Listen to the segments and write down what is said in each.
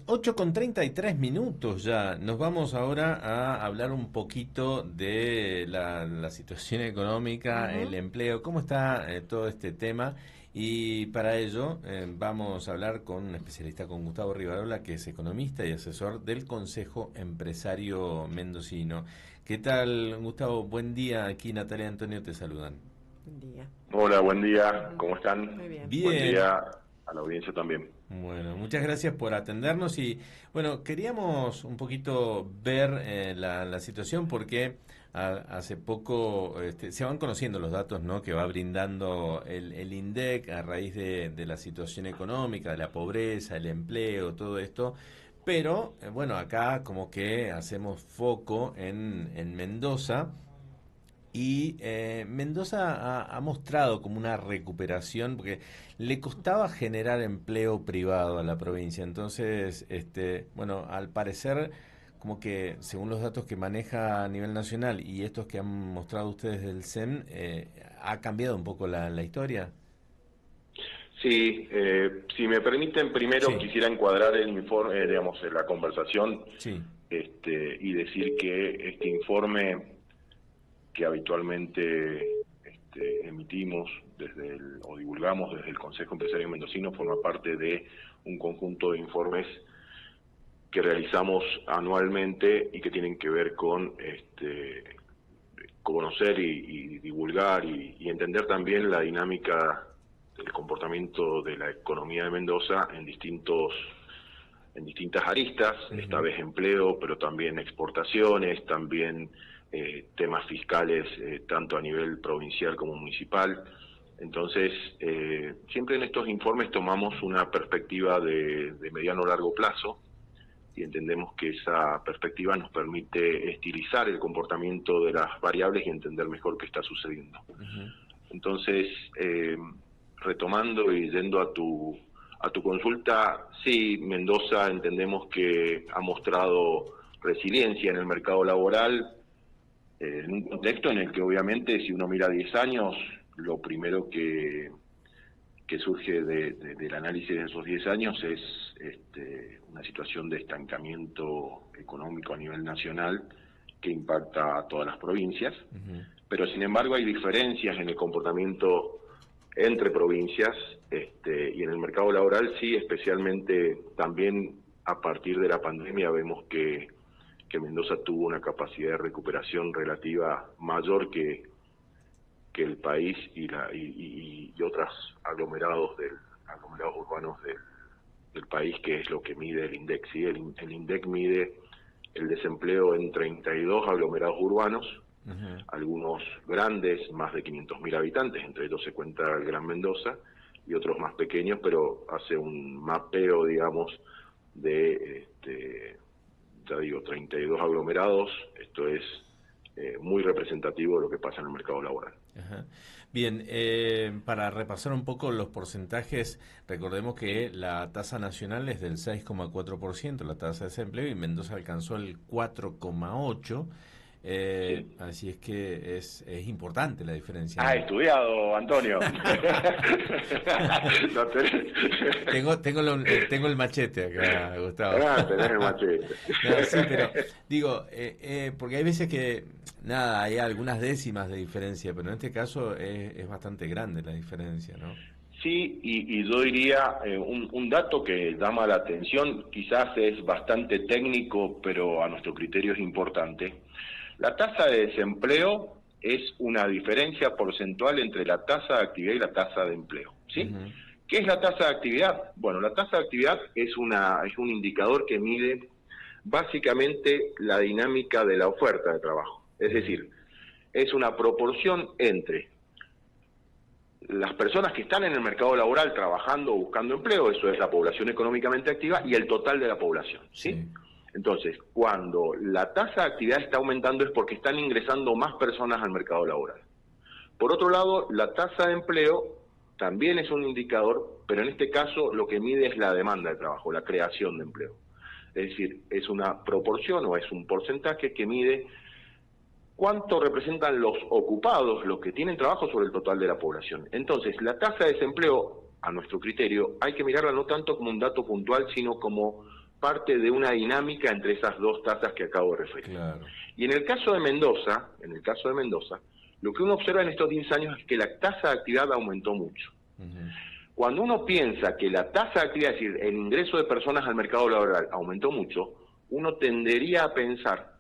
8:33 ya. Nos vamos ahora a hablar un poquito de la situación económica, el Ujú. empleo, cómo está todo este tema. Y para ello vamos a hablar con un especialista, con Gustavo Rivarola, que es economista y asesor del Consejo Empresario Mendocino. ¿Qué tal, Gustavo? Buen día. Aquí Natalia y Antonio te saludan. Buen día. Hola, buen día, Ujú. ¿cómo están? Muy bien. Buen Bien. día a la audiencia también. Bueno, muchas gracias por atendernos y bueno, queríamos un poquito ver la situación porque hace poco se van conociendo los datos, ¿no?, que va brindando el INDEC a raíz de la situación económica, de la pobreza, el empleo, todo esto, pero bueno, acá como que hacemos foco en Mendoza. Y Mendoza ha mostrado como una recuperación, porque le costaba generar empleo privado a la provincia. Entonces, bueno, al parecer, como que según los datos que maneja a nivel nacional y estos que han mostrado ustedes del CEN, ha cambiado un poco la historia. Sí, si me permiten, primero Sí, quisiera encuadrar el informe, digamos, la conversación, sí. y decir que este informe que habitualmente emitimos o divulgamos desde el Consejo Empresario Mendocino forma parte de un conjunto de informes que realizamos anualmente y que tienen que ver con conocer y divulgar y entender también la dinámica del comportamiento de la economía de Mendoza en distintas aristas, esta Ujú. vez empleo, pero también exportaciones, también temas fiscales, tanto a nivel provincial como municipal. Entonces, siempre en estos informes tomamos una perspectiva de mediano o largo plazo, y entendemos que esa perspectiva nos permite estilizar el comportamiento de las variables y entender mejor qué está sucediendo. Ujú. Entonces, retomando y yendo a tu consulta, sí, Mendoza entendemos que ha mostrado resiliencia en el mercado laboral, en un contexto en el que obviamente si uno mira 10 años, lo primero que surge del análisis de esos 10 años es una situación de estancamiento económico a nivel nacional que impacta a todas las provincias, Ujú. pero sin embargo hay diferencias en el comportamiento entre provincias, y en el mercado laboral sí, especialmente también a partir de la pandemia vemos que Mendoza tuvo una capacidad de recuperación relativa mayor que el país y otros aglomerados urbanos del país, que es lo que mide el INDEC. ¿Sí? El INDEC mide el desempleo en 32 aglomerados urbanos, Ujú. algunos grandes, más de 500.000 habitantes, entre ellos se cuenta el Gran Mendoza, y otros más pequeños, pero hace un mapeo, digamos, ya digo, 32 aglomerados. Esto es muy representativo de lo que pasa en el mercado laboral. Ajá. Bien, para repasar un poco los porcentajes, recordemos que la tasa nacional es del 6,4%, la tasa de desempleo, y Mendoza alcanzó el 4,8%, Sí. así es que es importante la diferencia, Ah, ¿no? estudiado, Antonio. No tenés... Tengo el machete acá, Gustavo. Ah, tenés el machete. No, sí, pero digo, porque hay veces que, nada, hay algunas décimas de diferencia, pero en este caso es bastante grande la diferencia, ¿no? Sí, y yo diría un dato que llama la atención, quizás es bastante técnico, pero a nuestro criterio es importante. La tasa de desempleo es una diferencia porcentual entre la tasa de actividad y la tasa de empleo, ¿sí? Ujú. ¿Qué es la tasa de actividad? Bueno, la tasa de actividad es un indicador que mide básicamente la dinámica de la oferta de trabajo. Es Ujú. decir, es una proporción entre las personas que están en el mercado laboral trabajando o buscando empleo, eso es la población económicamente activa, y el total de la población, ¿sí? Sí. Entonces, cuando la tasa de actividad está aumentando es porque están ingresando más personas al mercado laboral. Por otro lado, la tasa de empleo también es un indicador, pero en este caso lo que mide es la demanda de trabajo, la creación de empleo. Es decir, es una proporción o es un porcentaje que mide cuánto representan los ocupados, los que tienen trabajo, sobre el total de la población. Entonces, la tasa de desempleo, a nuestro criterio, hay que mirarla no tanto como un dato puntual, sino como parte de una dinámica entre esas dos tasas que acabo de referir. Claro. Y en el caso de Mendoza, lo que uno observa en estos 10 años es que la tasa de actividad aumentó mucho. Cuando uno piensa que la tasa de actividad, es decir, el ingreso de personas al mercado laboral aumentó mucho, uno tendería a pensar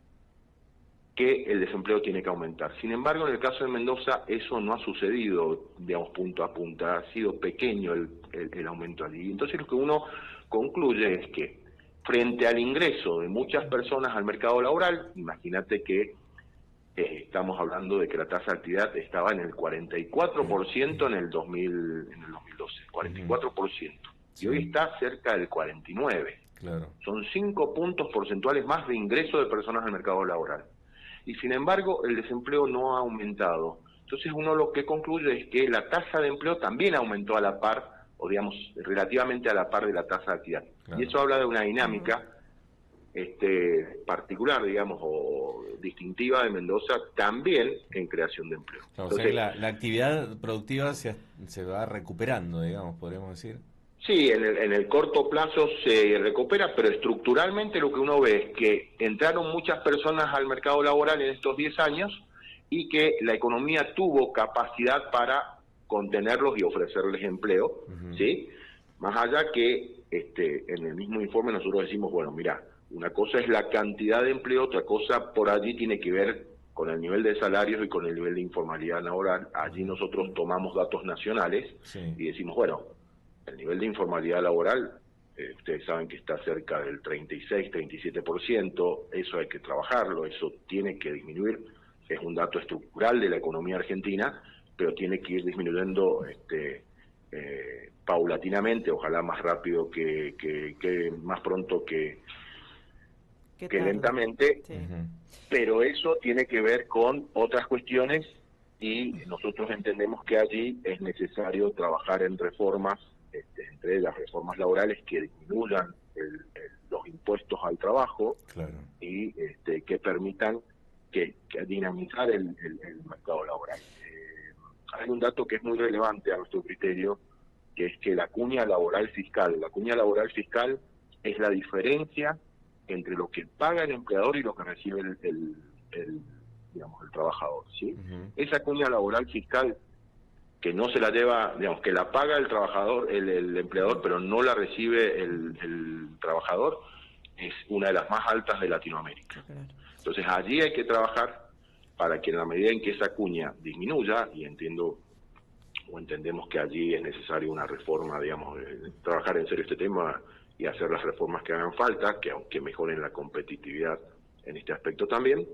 que el desempleo tiene que aumentar. Sin embargo, en el caso de Mendoza, eso no ha sucedido, digamos, punto a punto, ha sido pequeño el aumento allí. Entonces, lo que uno concluye es que, frente al ingreso de muchas personas al mercado laboral, imagínate que estamos hablando de que la tasa de actividad estaba en el 44% en el 2012, 44%, y hoy está cerca del 49%. Claro. Son 5 puntos porcentuales más de ingreso de personas al mercado laboral. Y sin embargo, el desempleo no ha aumentado. Entonces uno lo que concluye es que la tasa de empleo también aumentó a la par, o digamos, relativamente a la par de la tasa de actividad. Claro. Y eso habla de una dinámica particular, digamos, o distintiva de Mendoza, también en creación de empleo. Claro, entonces, o sea, la actividad productiva se va recuperando, digamos, podríamos decir. Sí, en el corto plazo se recupera, pero estructuralmente lo que uno ve es que entraron muchas personas al mercado laboral en estos 10 años y que la economía tuvo capacidad para contenerlos y ofrecerles empleo, ¿sí? Más allá que en el mismo informe nosotros decimos, bueno, mira, una cosa es la cantidad de empleo, otra cosa por allí tiene que ver con el nivel de salarios y con el nivel de informalidad laboral. Allí nosotros tomamos datos nacionales y decimos, bueno, el nivel de informalidad laboral, ustedes saben que está cerca del 36, 37%, eso hay que trabajarlo, eso tiene que disminuir, es un dato estructural de la economía argentina, pero tiene que ir disminuyendo paulatinamente, ojalá más rápido que más pronto que lentamente, pero eso tiene que ver con otras cuestiones y nosotros entendemos que allí es necesario trabajar en reformas, entre las reformas laborales que disminuyan los impuestos al trabajo, claro, y que permitan que dinamizar el mercado laboral. Hay un dato que es muy relevante a nuestro criterio, que es que la cuña laboral fiscal es la diferencia entre lo que paga el empleador y lo que recibe el trabajador, ¿sí? Esa cuña laboral fiscal que no se la lleva, digamos, que la paga el trabajador, el empleador, pero no la recibe el trabajador, es una de las más altas de Latinoamérica. Entonces allí hay que trabajar para que en la medida en que esa cuña disminuya, y entendemos que allí es necesaria una reforma, digamos, trabajar en serio este tema y hacer las reformas que hagan falta, que mejoren la competitividad en este aspecto también.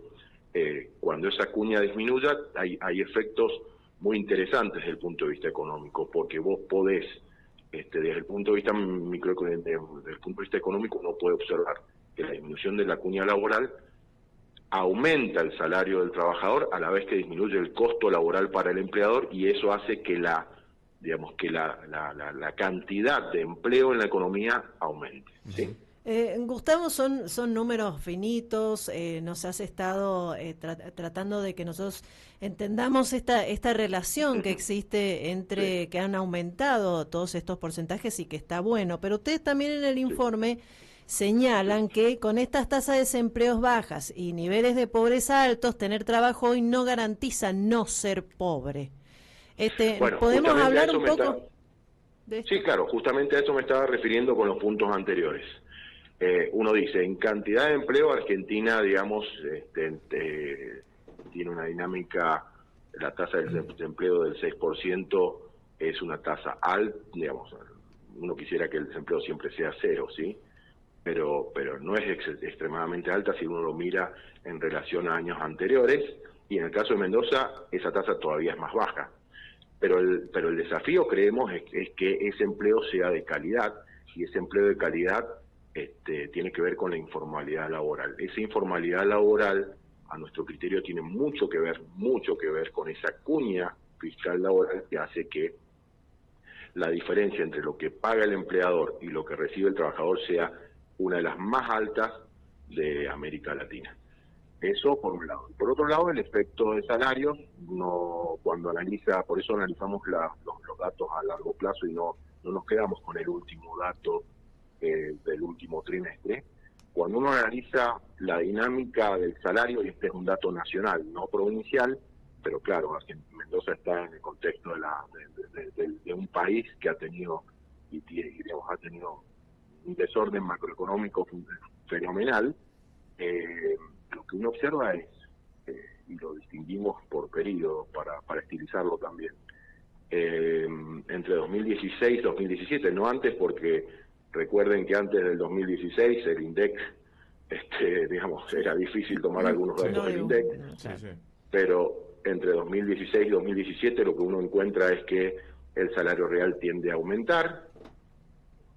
Cuando esa cuña disminuya, hay efectos muy interesantes desde el punto de vista económico, porque vos podés, desde el punto de vista microeconómico, desde el punto de vista económico, uno puede observar que la disminución de la cuña laboral aumenta el salario del trabajador a la vez que disminuye el costo laboral para el empleador, y eso hace que la cantidad de empleo en la economía aumente, ¿sí? Gustavo, son números finitos, nos has estado tratando de que nosotros entendamos esta relación que existe entre que han aumentado todos estos porcentajes y que está bueno, pero ustedes también en el informe señalan que con estas tasas de desempleos bajas y niveles de pobreza altos, tener trabajo hoy no garantiza no ser pobre. Bueno, ¿podemos hablar un poco de esto? Sí, claro, justamente a eso me estaba refiriendo con los puntos anteriores. Uno dice, en cantidad de empleo, Argentina, digamos, tiene una dinámica, la tasa de desempleo del 6% es una tasa alta, digamos, uno quisiera que el desempleo siempre sea cero, ¿sí? Pero no es extremadamente alta si uno lo mira en relación a años anteriores, y en el caso de Mendoza esa tasa todavía es más baja. Pero el desafío, creemos, es que ese empleo sea de calidad, y ese empleo de calidad tiene que ver con la informalidad laboral. Esa informalidad laboral, a nuestro criterio, tiene mucho que ver con esa cuña fiscal laboral que hace que la diferencia entre lo que paga el empleador y lo que recibe el trabajador sea una de las más altas de América Latina. Eso por un lado. Por otro lado, el efecto de salarios, por eso analizamos los datos a largo plazo y no nos quedamos con el último dato del último trimestre. Cuando uno analiza la dinámica del salario, y este es un dato nacional, no provincial, pero claro, Mendoza está en el contexto de un país que ha tenido digamos, ha tenido un desorden macroeconómico fenomenal. Lo que uno observa es, y lo distinguimos por periodo para estilizarlo también, entre 2016 y 2017, no antes, porque recuerden que antes del 2016 el INDEC, digamos, era difícil tomar algunos datos del INDEC, pero entre 2016 y 2017 lo que uno encuentra es que el salario real tiende a aumentar.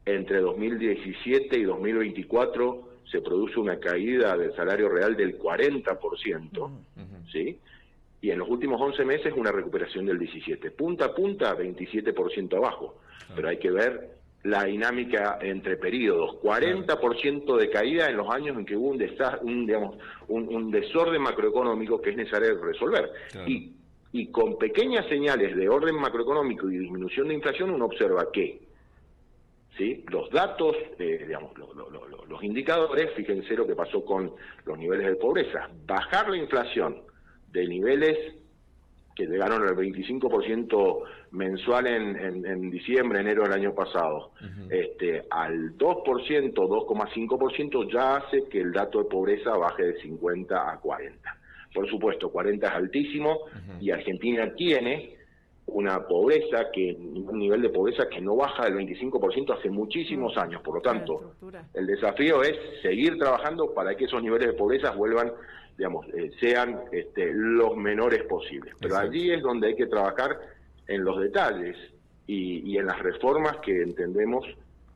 Entre 2017 y 2024 se produce una caída del salario real del 40%, ¿sí? Y en los últimos 11 meses una recuperación del 17%. Punta a punta, 27% abajo. Pero hay que ver la dinámica entre periodos. 40% de caída en los años en que hubo un desorden macroeconómico que es necesario resolver. Claro. Y con pequeñas señales de orden macroeconómico y disminución de inflación uno observa que, ¿sí?, los datos, los indicadores, fíjense lo que pasó con los niveles de pobreza. Bajar la inflación de niveles que llegaron al 25% mensual en diciembre, enero del año pasado, al 2%, 2,5%, ya hace que el dato de pobreza baje de 50 a 40. Por supuesto, 40 es altísimo, y Argentina tiene una pobreza, un nivel de pobreza que no baja del 25% hace muchísimos años. Por lo tanto, el desafío es seguir trabajando para que esos niveles de pobreza vuelvan, sean los menores posibles. Pero allí es donde hay que trabajar en los detalles y en las reformas que entendemos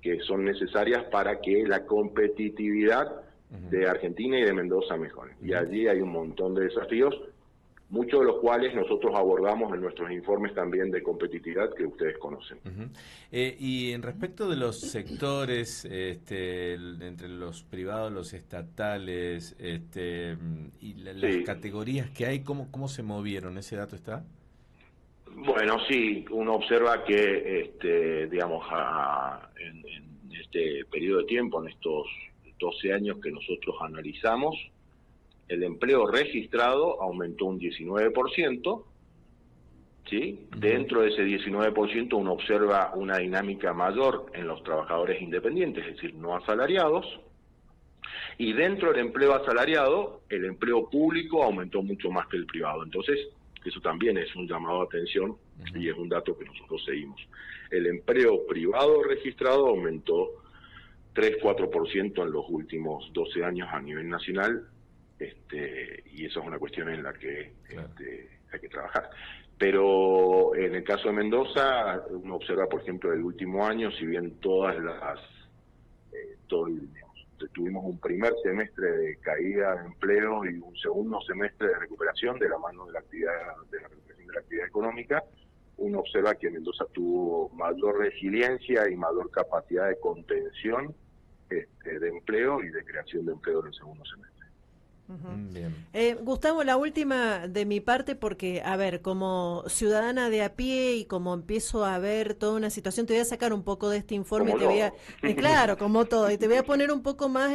que son necesarias para que la competitividad de Argentina y de Mendoza mejore. Y allí hay un montón de desafíos, muchos de los cuales nosotros abordamos en nuestros informes también de competitividad que ustedes conocen. Y en respecto de los sectores, entre los privados, los estatales, y las categorías que hay, ¿cómo se movieron? ¿Ese dato está? Bueno, sí, uno observa que, en este periodo de tiempo, en estos 12 años que nosotros analizamos, el empleo registrado aumentó un 19%, ¿sí? Dentro de ese 19% uno observa una dinámica mayor en los trabajadores independientes, es decir, no asalariados, y dentro del empleo asalariado, el empleo público aumentó mucho más que el privado. Entonces, eso también es un llamado de atención y es un dato que nosotros seguimos. El empleo privado registrado aumentó 3-4% en los últimos 12 años a nivel nacional, y eso es una cuestión en la que hay que trabajar. Pero en el caso de Mendoza, uno observa, por ejemplo, el último año, si bien tuvimos un primer semestre de caída de empleo y un segundo semestre de recuperación de la mano de la recuperación de la actividad económica, uno observa que Mendoza tuvo mayor resiliencia y mayor capacidad de contención de empleo y de creación de empleo en el segundo semestre. Gustavo, la última de mi parte, porque, a ver, como ciudadana de a pie y como empiezo a ver toda una situación, te voy a sacar un poco de este informe, claro, como todo, y te voy a poner un poco más